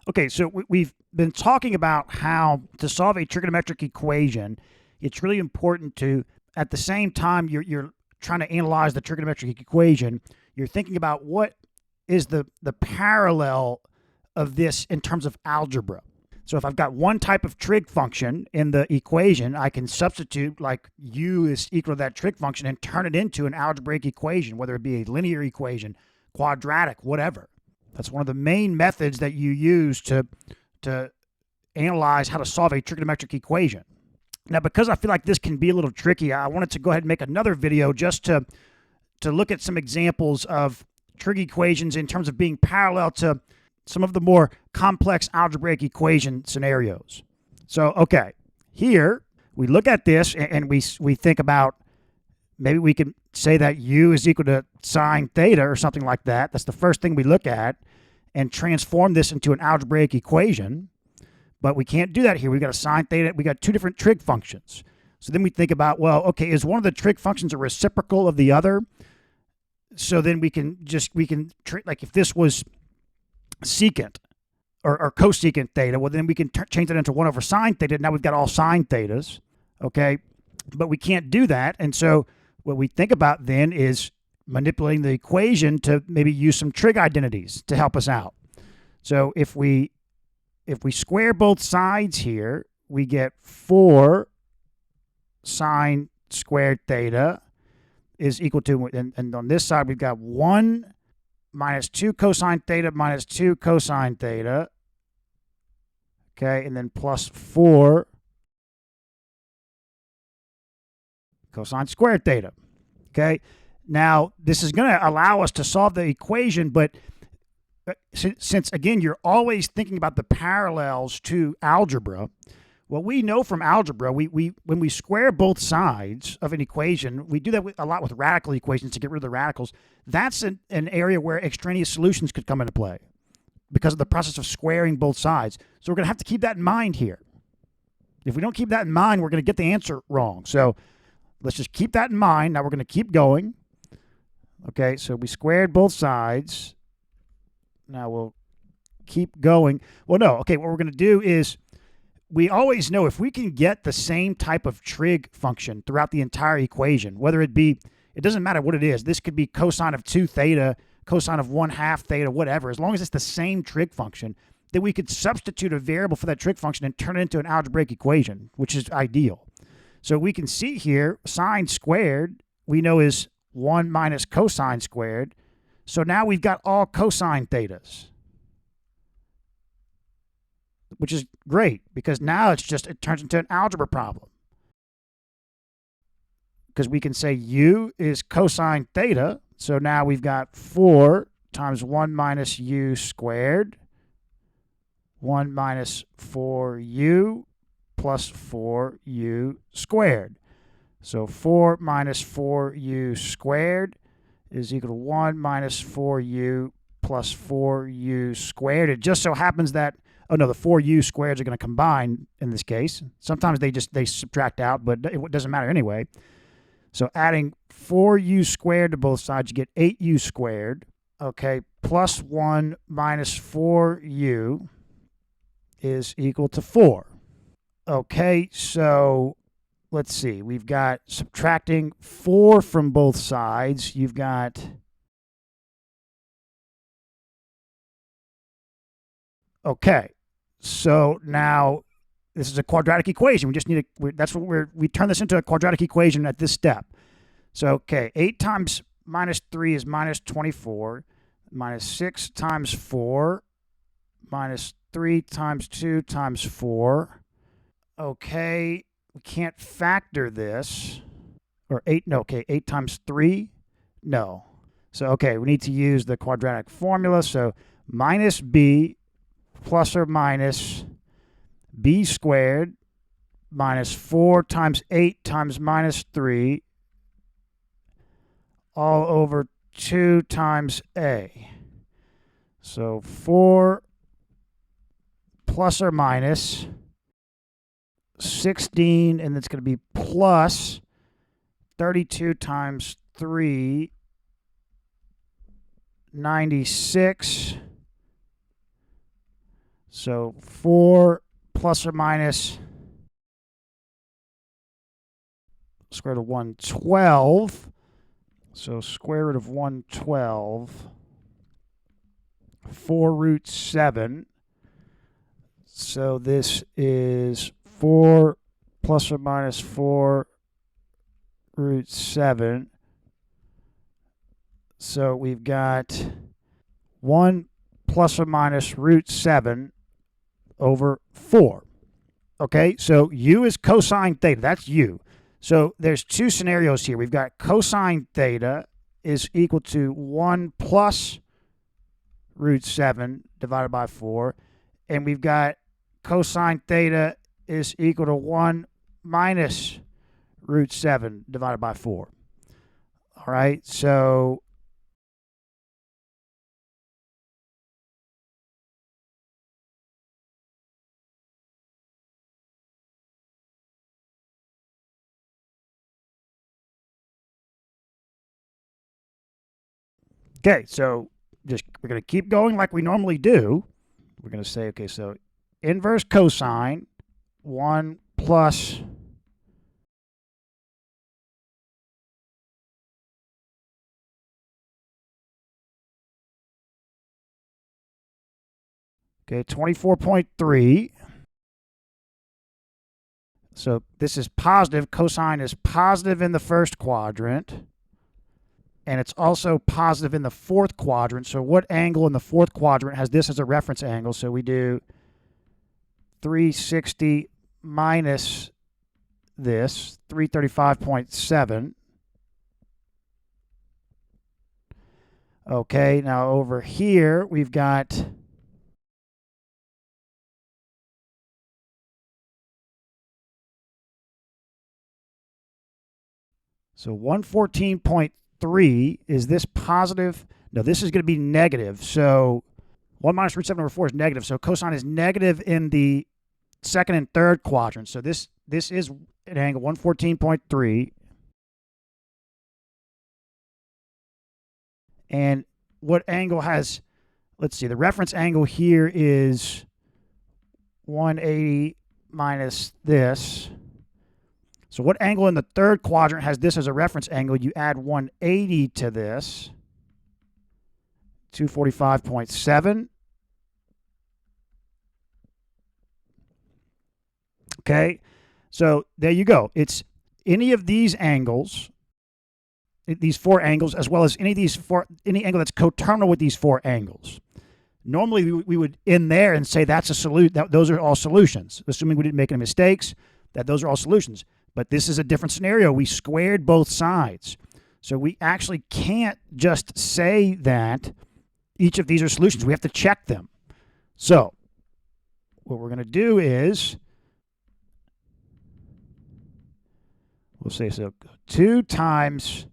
Okay, so we've been talking about how to solve a trigonometric equation, it's really important to, at the same time you're trying to analyze the trigonometric equation, you're thinking about what is the parallel of this in terms of algebra. So if I've got one type of trig function in the equation, I can substitute like u is equal to that trig function and turn it into an algebraic equation, whether it be a linear equation, quadratic, whatever. That's one of the main methods that you use to analyze how to solve a trigonometric equation. Now, because I feel like this can be a little tricky, I wanted to go ahead and make another video just to look at some examples of trig equations in terms of being parallel to some of the more complex algebraic equation scenarios. So, okay, here we look at this and we think about, maybe we can say that u is equal to sine theta or something like that. That's the first thing we look at, and transform this into an algebraic equation. But we can't do that here. We've got a sine theta. We got two different trig functions. So then we think about, well, okay, is one of the trig functions a reciprocal of the other? So then we can like if this was secant or cosecant theta, well, then we can change that into 1 over sine theta. Now we've got all sine thetas, okay? But we can't do that. And so what we think about then is manipulating the equation to maybe use some trig identities to help us out. So if we square both sides here, we get 4 sine squared theta is equal to, and on this side we've got 1 minus 2 cosine theta minus 2 cosine theta, okay, and then plus 4 cosine squared theta, okay? Now, this is going to allow us to solve the equation, but since, again, you're always thinking about the parallels to algebra, what we know from algebra, when we square both sides of an equation, we do that a lot with radical equations to get rid of the radicals. That's an area where extraneous solutions could come into play because of the process of squaring both sides. So we're going to have to keep that in mind here. If we don't keep that in mind, we're going to get the answer wrong. So let's just keep that in mind. Now we're going to keep going. Okay, so we squared both sides. Now we'll keep going. Well, no. Okay, what we're going to do is, we always know if we can get the same type of trig function throughout the entire equation, whether it be, it doesn't matter what it is. This could be cosine of 2 theta, cosine of 1/2 theta, whatever. As long as it's the same trig function, then we could substitute a variable for that trig function and turn it into an algebraic equation, which is ideal. So we can see here, sine squared, we know is 1 minus cosine squared. So now we've got all cosine thetas, which is great because now it turns into an algebra problem. Because we can say u is cosine theta. So now we've got 4 times 1 minus u squared, 1 minus 4u plus 4u squared. So 4 minus 4u squared is equal to 1 minus 4u plus 4u squared. It just so happens that, oh no, the 4u squareds are going to combine in this case. Sometimes they subtract out, but it doesn't matter anyway. So adding 4u squared to both sides, you get 8u squared. Okay, plus 1 minus 4u is equal to 4. Okay, so let's see. We've got subtracting 4 from both sides. You've got, okay, so now this is a quadratic equation. We just need we turn this into a quadratic equation at this step. So, okay, 8 times minus 3 is minus 24, minus 6 times 4, minus 3 times 2 times 4. Okay, we can't factor this. Or 8, no, okay, 8 times 3? No. So, okay, we need to use the quadratic formula. So, minus b plus or minus b squared minus 4 times 8 times minus 3 all over 2 times a. So 4 plus or minus 16, and it's going to be plus 32 times 3, 96. So 4 plus or minus square root of 112. So square root of 112, 4 root 7. So this is 4 plus or minus 4 root 7. So we've got 1 plus or minus root 7 over 4. Okay, so u is cosine theta. That's u. So there's two scenarios here. We've got cosine theta is equal to 1 plus root 7 divided by 4. And we've got cosine theta is equal to 1 minus root 7 divided by 4. All right, so okay, so just we're going to keep going like we normally do. We're going to say, okay, so inverse cosine 1 plus okay, 24.3. So this is positive. Cosine is positive in the first quadrant. And it's also positive in the fourth quadrant. So what angle in the fourth quadrant has this as a reference angle? So we do 360 minus this, 335.7. Okay, now over here we've got so 114.3 is this positive? No, this is going to be negative. So 1 minus root 7 over 4 is negative. So cosine is negative in the second and third quadrant. So this is an angle 114.3. And what angle has, let's see, the reference angle here is 180 minus this. So what angle in the third quadrant has this as a reference angle? You add 180 to this, 245.7. Okay, so there you go. It's any of these angles, these four angles, as well as any angle that's coterminal with these four angles. Normally, we would end there and say that's a solution. Those are all solutions, assuming we didn't make any mistakes. That those are all solutions. But this is a different scenario. We squared both sides, so we actually can't just say that each of these are solutions. We have to check them. So what we're going to do is we'll say so 2 times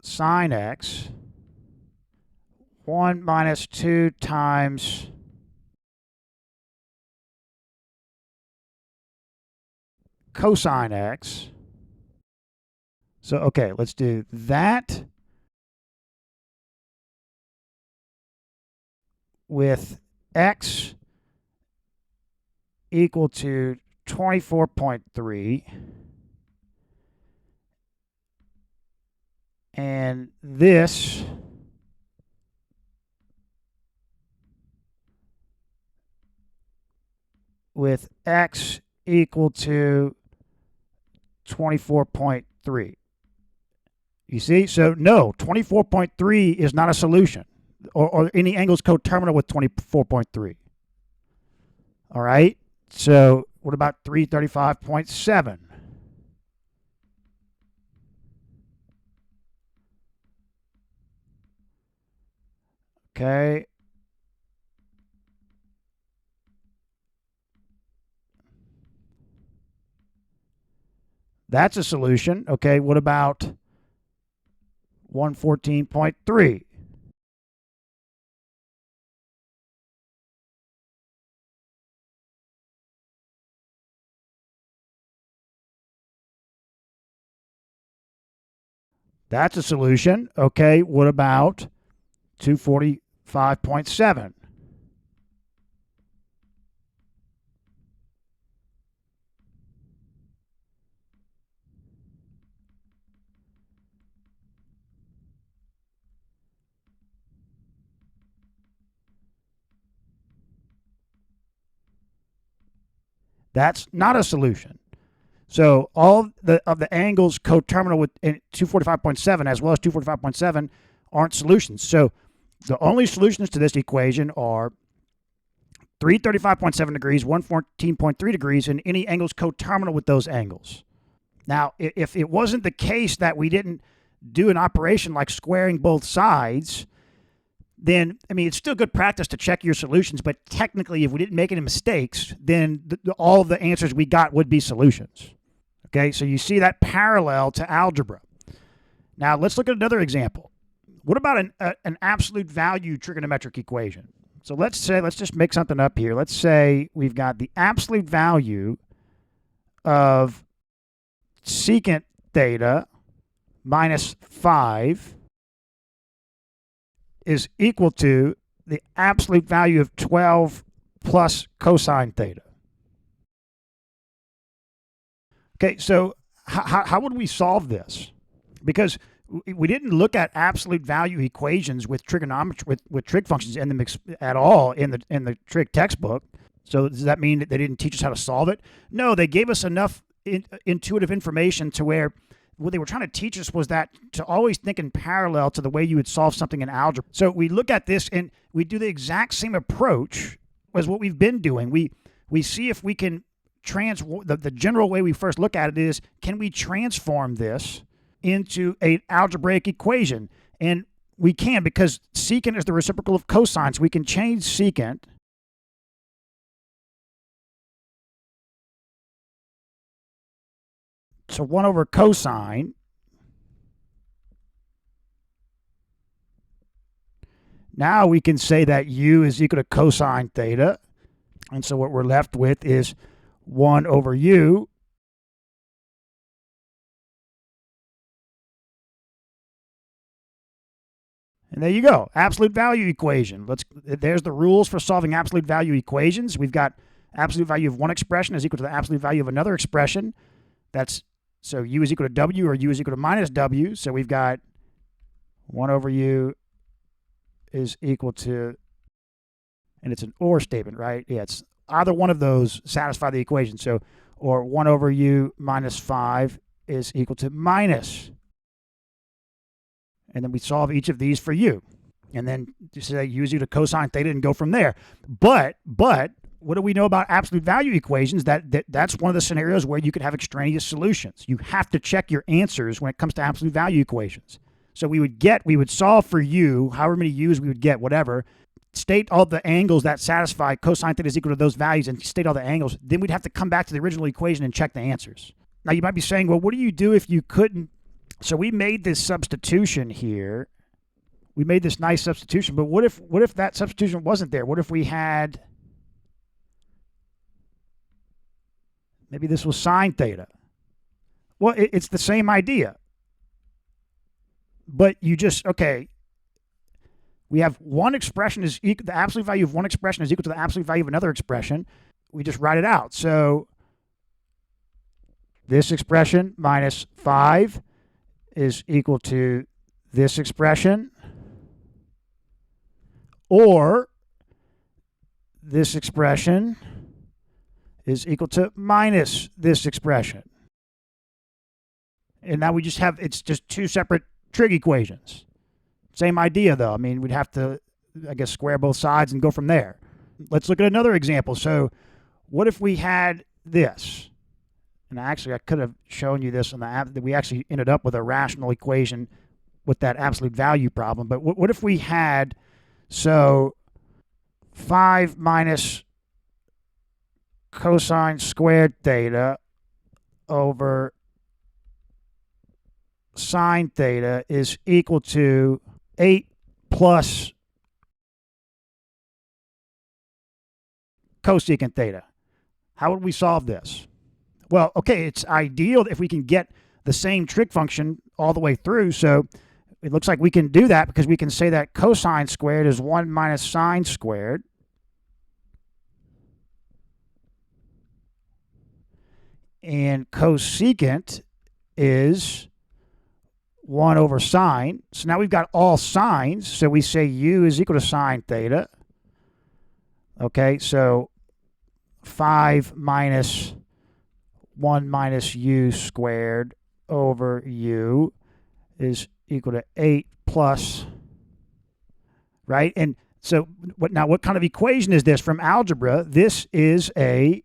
sine x, 1 minus 2 times cosine x. So, okay, let's do that with x equal to 24.3. And this with x equal to 24.3. You see? So no, 24.3 is not a solution, or any angle is coterminal with 24.3. All right? So what about 335.7? Okay. That's a solution. Okay, what about 114.3? That's a solution. Okay, what about 245.7? That's not a solution. So all of the angles coterminal with 245.7 as well as 245.7 aren't solutions. So the only solutions to this equation are 335.7 degrees, 114.3 degrees, and any angles coterminal with those angles. Now, if it wasn't the case that we didn't do an operation like squaring both sides, then, I mean, it's still good practice to check your solutions, but technically, if we didn't make any mistakes, then all of the answers we got would be solutions. Okay, so you see that parallel to algebra. Now, let's look at another example. What about an absolute value trigonometric equation? So let's just make something up here. Let's say we've got the absolute value of secant theta minus 5 is equal to the absolute value of 12 plus cosine theta. Okay, so how would we solve this? Because we didn't look at absolute value equations with trigonometry with trig functions in them at all in the trig textbook. So does that mean that they didn't teach us how to solve it? No, they gave us enough intuitive information to where what they were trying to teach us was that to always think in parallel to the way you would solve something in algebra. So we look at this and we do the exact same approach as what we've been doing. We see if we can the general way we first look at it is, can we transform this into an algebraic equation? And we can, because secant is the reciprocal of cosine, so we can change secant to 1 over cosine. Now we can say that u is equal to cosine theta. And so what we're left with is 1 over u and there you go, absolute value equation. There's the rules for solving absolute value equations. We've got absolute value of one expression is equal to the absolute value of another expression. So u is equal to w, or u is equal to minus w. So we've got 1 over u is equal to, and it's an or statement, right? Yeah, it's either one of those satisfy the equation. So, or 1 over u minus 5 is equal to minus. And then we solve each of these for u. And then just say u is equal to cosine theta and go from there. But what do we know about absolute value equations? That's one of the scenarios where you could have extraneous solutions. You have to check your answers when it comes to absolute value equations. So we would solve for u, however many u's we would get, whatever, state all the angles that satisfy cosine theta is equal to those values and state all the angles. Then we'd have to come back to the original equation and check the answers. Now you might be saying, well, what do you do if you couldn't? So we made this substitution here. We made this nice substitution, but what if that substitution wasn't there? What if we had, maybe this was sine theta? Well, it's the same idea. But you just, okay, we have one expression is equal, the absolute value of one expression is equal to the absolute value of another expression. We just write it out. So this expression minus 5 is equal to this expression, or this expression is equal to minus this expression. And now we just have, it's just two separate trig equations. Same idea though. I mean, we'd have to, I guess, square both sides and go from there. Let's look at another example. So what if we had this? And actually, I could have shown you this on the app, that we actually ended up with a rational equation with that absolute value problem. But what if we had, so 5 minus cosine squared theta over sine theta is equal to 8 plus cosecant theta. How would we solve this? Well, okay, it's ideal if we can get the same trig function all the way through. So it looks like we can do that because we can say that cosine squared is 1 minus sine squared. And cosecant is 1 over sine. So now we've got all sines. So we say u is equal to sine theta. Okay, so 5 minus 1 minus u squared over u is equal to 8 plus, right? And so what kind of equation is this from algebra? This is a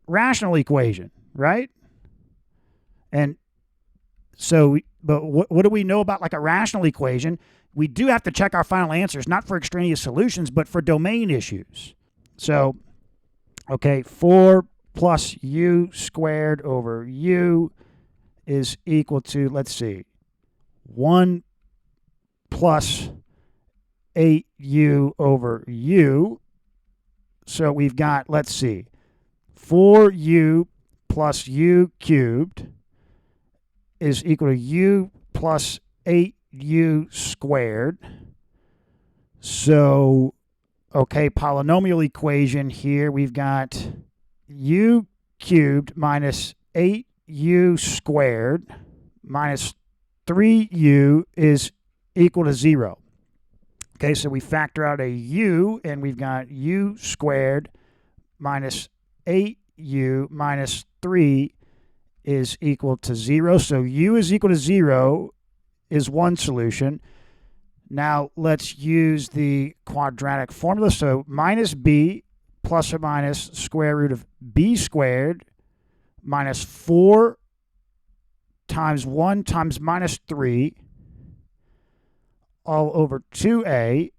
rational equation, right? And so, but what do we know about like a rational equation? We do have to check our final answers, not for extraneous solutions, but for domain issues. So, okay, 4 plus u squared over u is equal to, let's see, 1 plus 8u over u. So we've got, let's see, 4u plus u cubed is equal to u plus 8u squared. So, okay, polynomial equation here, we've got u cubed minus 8u squared minus 3u is equal to 0. Okay, so we factor out a u, and we've got u squared minus 8u minus 3 is equal to 0. So u is equal to 0 is one solution. Now let's use the quadratic formula. So minus b plus or minus square root of b squared minus 4 times 1 times minus 3 all over 2a.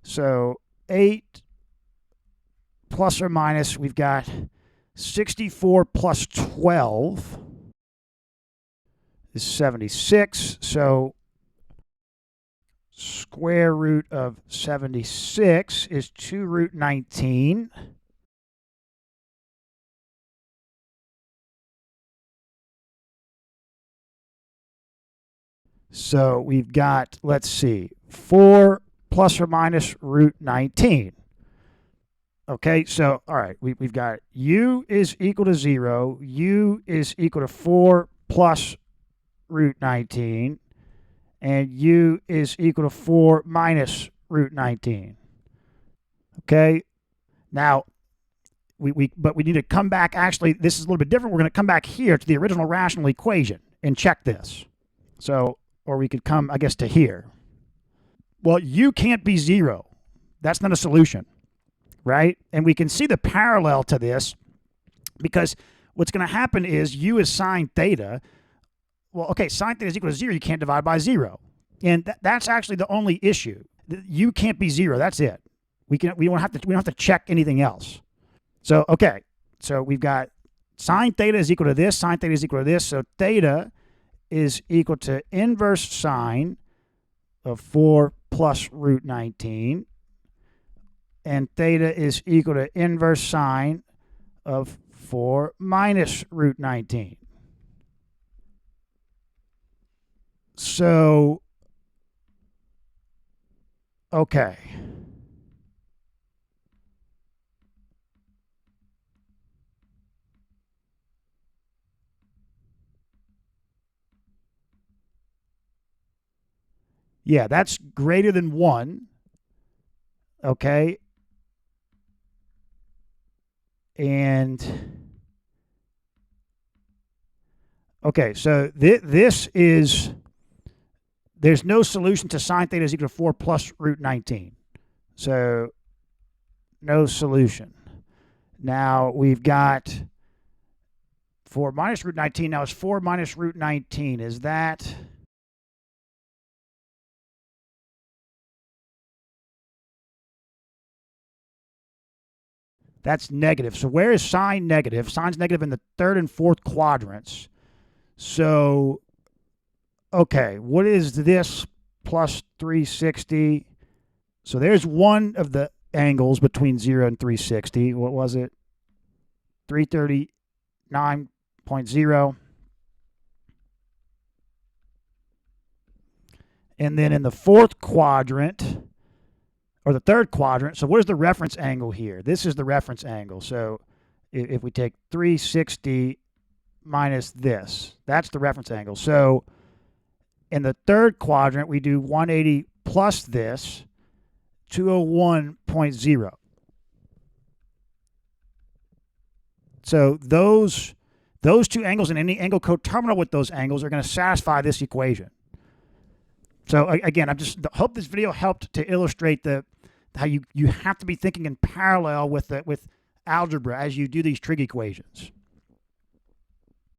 So 8 plus or minus, we've got 64 plus 12 is 76. So square root of 76 is 2 root 19. So we've got, let's see, 4 plus or minus root 19. Okay, so, all right, we've got u is equal to 0, u is equal to 4 plus root 19, and u is equal to 4 minus root 19. Okay, now, but we need to come back, actually, this is a little bit different. We're going to come back here to the original rational equation and check this. So, or we could come, I guess, to here. Well, u can't be 0. That's not a solution, right? And we can see the parallel to this because what's going to happen is u is sine theta. Well, okay, sine theta is equal to 0. You can't divide by 0. And that's actually the only issue. U can't be 0. That's it. We don't have to check anything else. So, okay, so we've got sine theta is equal to this, sine theta is equal to this. So theta is equal to inverse sine of 4 plus root 19. And theta is equal to inverse sine of 4 minus root 19. So, okay. Yeah, that's greater than 1. Okay. And, okay, so this is, there's no solution to sine theta is equal to 4 plus root 19. So, no solution. Now, we've got 4 minus root 19. Now, it's 4 minus root 19. Is that... That's negative. So where is sine negative? Sine's negative in the third and fourth quadrants. So, okay, what is this plus 360? So there's one of the angles between 0 and 360. What was it? 339.0. And then in the fourth quadrant, or the third quadrant, so what is the reference angle here? This is the reference angle. So if we take 360 minus this, that's the reference angle. So in the third quadrant, we do 180 plus this, 201.0. So those two angles and any angle coterminal with those angles are going to satisfy this equation. So again, I just hope this video helped to illustrate how you have to be thinking in parallel with algebra as you do these trig equations.